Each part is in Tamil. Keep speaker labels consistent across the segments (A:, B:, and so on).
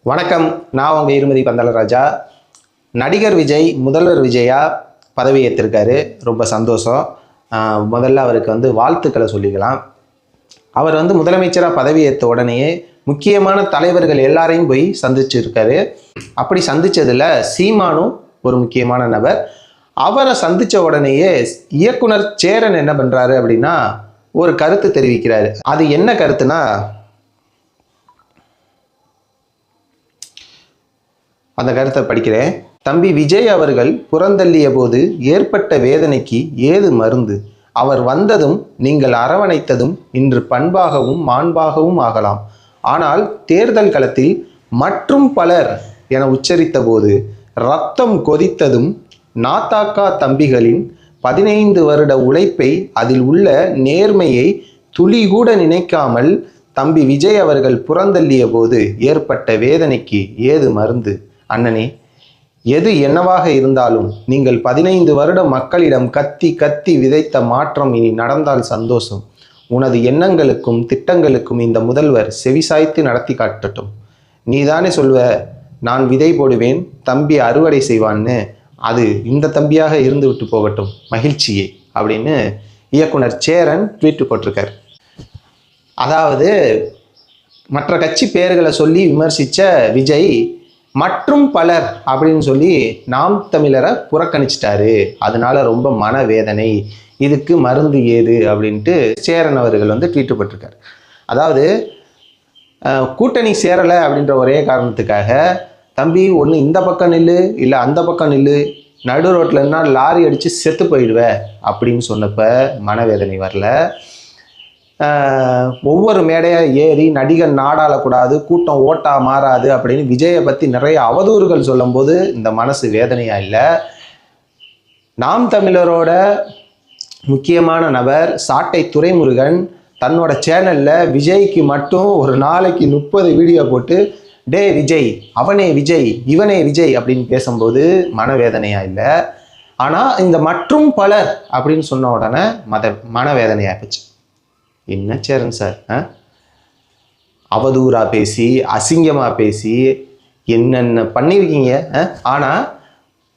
A: வணக்கம். நான் உங்கள் இருமதி பந்தலராஜா. நடிகர் விஜய் முதல்வர் விஜயா பதவி ஏற்றிருக்காரு. ரொம்ப சந்தோஷம். முதல்ல அவருக்கு வாழ்த்துக்களை சொல்லிக்கலாம். அவர் முதலமைச்சராக பதவி ஏற்ற உடனேயே முக்கியமான தலைவர்கள் எல்லாரையும் போய் சந்திச்சிருக்காரு. அப்படி சந்தித்ததில் சீமானும் ஒரு முக்கியமான நபர். அவரை சந்தித்த உடனேயே இயக்குனர் சேரன் என்ன பண்ணுறாரு அப்படின்னா ஒரு கருத்து தெரிவிக்கிறாரு. அது என்ன கருத்துனா, அந்த கருத்தை படிக்கிறேன். தம்பி விஜய் அவர்கள் புறந்தள்ளிய போது ஏற்பட்ட வேதனைக்கு ஏது மருந்து? அவர் வந்ததும் நீங்கள் அரவணைத்ததும் இன்று பண்பாகவும் மாண்பாகவும் ஆகலாம். ஆனால் தேர்தல் களத்தில் மற்றும் பலர் என உச்சரித்த போது ரத்தம் கொதித்ததும் நாத்தாக்கா தம்பிகளின் 15 வருட உழைப்பை, அதில் உள்ள நேர்மையை துளி கூட நினைக்காமல் தம்பி விஜய் அவர்கள் புறந்தள்ளிய போது ஏற்பட்ட வேதனைக்கு ஏது மருந்து? அண்ணனே, எது என்னவாக இருந்தாலும் நீங்கள் 15 வருடம் மக்களிடம் கத்தி கத்தி விதைத்த மாற்றம் இனி நடந்தால் சந்தோஷம். உனது எண்ணங்களுக்கும் திட்டங்களுக்கும் இந்த முதல்வர் செவிசாய்த்து நடத்தி காட்டட்டும். நீதானே சொல்வ, நான் விதை போடுவேன், தம்பி அறுவடை செய்வான்னு. அது இந்த தம்பியாக இருந்து விட்டு போகட்டும், மகிழ்ச்சியே அப்படின்னு இயக்குனர் சேரன் ட்வீட் போட்டிருக்கார். அதாவது மற்ற கட்சி பெயர்களை சொல்லி விமர்சித்த விஜய் மற்றும் பலர் அப்படின்னு சொல்லி நாம் தமிழரை புறக்கணிச்சிட்டாரு. அதனால ரொம்ப மனவேதனை, இதுக்கு மருந்து ஏது அப்படின்ட்டு சேரன் அவர்கள் ட்வீட் போட்டிருக்காரு. அதாவது கூட்டணி சேரலை அப்படின்ற ஒரே காரணத்துக்காக தம்பி ஒன்று இந்த பக்கம் நில்லு, இல்லை அந்த பக்கம் நில்லு, நடு ரோட்டில் என்ன லாரி அடித்து செத்து போயிடுவ அப்படின்னு சொன்னப்போ மனவேதனை வரல. ஒவ்வொரு மேடையாக ஏறி நடிகர் நாடாளக்கூடாது, கூட்டம் ஓட்டா மாறாது அப்படின்னு விஜயை பற்றி நிறைய அவதூறுகள் சொல்லும்போது இந்த மனசு வேதனையாக இல்லை. நாம் தமிழரோட முக்கியமான நபர் சாட்டை துரைமுருகன் தன்னோட சேனலில் விஜய்க்கு மட்டும் ஒரு நாளைக்கு 30 வீடியோ போட்டு டே விஜய், அவனே விஜய், இவனே விஜய் அப்படின்னு பேசும்போது மனவேதனையாக இல்லை. ஆனால் இந்த மற்றும் பலர் அப்படின்னு சொன்ன உடனே மனவேதனையாக போச்சு. என்ன சேரன் சார், அவதூறாக பேசி அசிங்கமாக பேசி என்னென்ன பண்ணியிருக்கீங்க. ஆனால்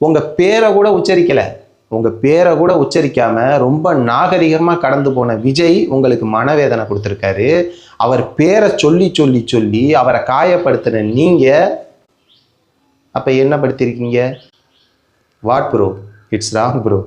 A: உங்கள் பேரை கூட உச்சரிக்கலை. உங்கள் பேரை கூட உச்சரிக்காமல் ரொம்ப நாகரிகமாக கடந்து போன விஜய் உங்களுக்கு மனவேதனை கொடுத்துருக்காரு. அவர் பேரை சொல்லி சொல்லி சொல்லி அவரை காயப்படுத்தின நீங்கள் அப்போ என்ன படுத்திருக்கீங்க? What bro, it's wrong bro.